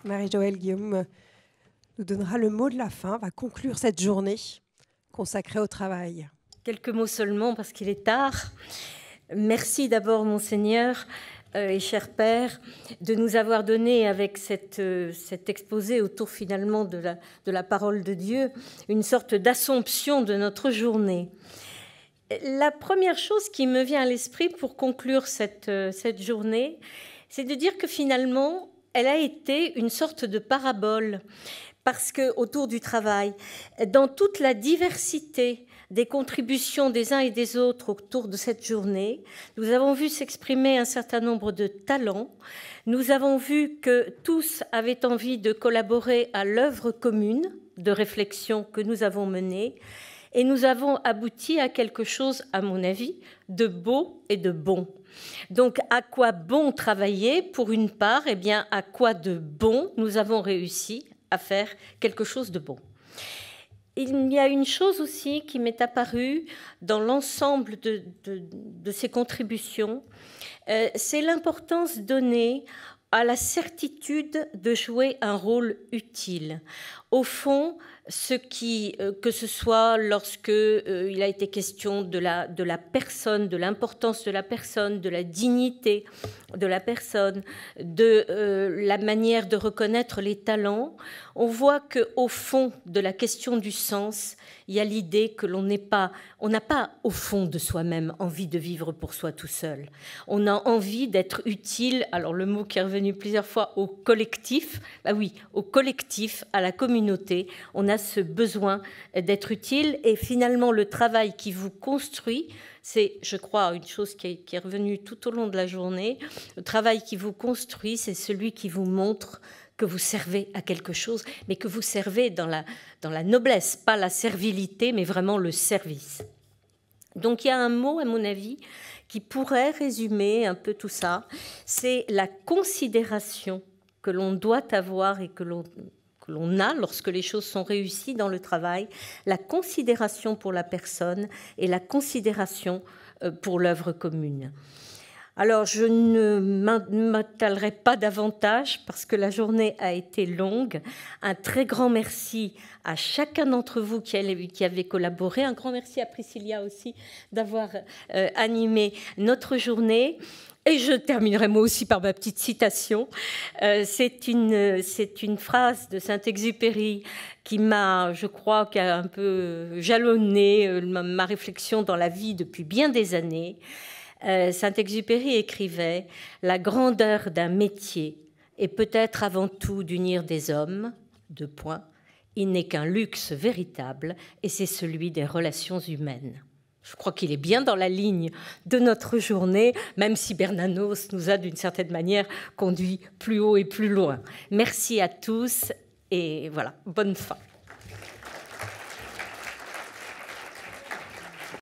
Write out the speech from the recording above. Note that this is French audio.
Marie-Joëlle Guillaume nous donnera le mot de la fin, va conclure cette journée consacrée au travail. Quelques mots seulement parce qu'il est tard. Merci d'abord, Monseigneur et cher Père, de nous avoir donné avec cet exposé autour finalement de la parole de Dieu une sorte d'assomption de notre journée. La première chose qui me vient à l'esprit pour conclure cette journée, c'est de dire que finalement, elle a été une sorte de parabole, parce que autour du travail, dans toute la diversité des contributions des uns et des autres autour de cette journée, nous avons vu s'exprimer un certain nombre de talents. Nous avons vu que tous avaient envie de collaborer à l'œuvre commune de réflexion que nous avons menée. Et nous avons abouti à quelque chose, à mon avis, de beau et de bon. Donc, à quoi bon travailler? Pour une part, eh bien, à quoi de bon nous avons réussi à faire quelque chose de bon. Il y a une chose aussi qui m'est apparue dans l'ensemble de ces contributions, c'est l'importance donnée à la certitude de jouer un rôle utile. Au fond, que ce soit lorsque il a été question de la personne, de l'importance de la personne, de la dignité de la personne, de la manière de reconnaître les talents, on voit qu'au fond de la question du sens, il y a l'idée que on n'a pas au fond de soi-même envie de vivre pour soi tout seul. On a envie d'être utile, alors le mot qui est revenu plusieurs fois, au collectif, bah oui, au collectif, à la communauté, on a ce besoin d'être utile et finalement le travail qui vous construit, c'est, je crois, une chose qui est revenue tout au long de la journée, le travail qui vous construit, c'est celui qui vous montre que vous servez à quelque chose, mais que vous servez dans la noblesse, pas la servilité, mais vraiment le service. Donc il y a un mot, à mon avis, qui pourrait résumer un peu tout ça, c'est la considération que l'on doit avoir et que l'on a lorsque les choses sont réussies dans le travail, la considération pour la personne et la considération pour l'œuvre commune. Alors, je ne m'étalerai pas davantage parce que la journée a été longue. Un très grand merci à chacun d'entre vous qui avez collaboré. Un grand merci à Priscilla aussi d'avoir animé notre journée. Et je terminerai moi aussi par ma petite citation. C'est une phrase de Saint-Exupéry qui m'a, je crois, qui a un peu jalonné ma réflexion dans la vie depuis bien des années. Saint-Exupéry écrivait « La grandeur d'un métier est peut-être avant tout d'unir des hommes, ; il n'est qu'un luxe véritable et c'est celui des relations humaines ». Je crois qu'il est bien dans la ligne de notre journée, même si Bernanos nous a d'une certaine manière conduit plus haut et plus loin. Merci à tous et voilà, bonne fin.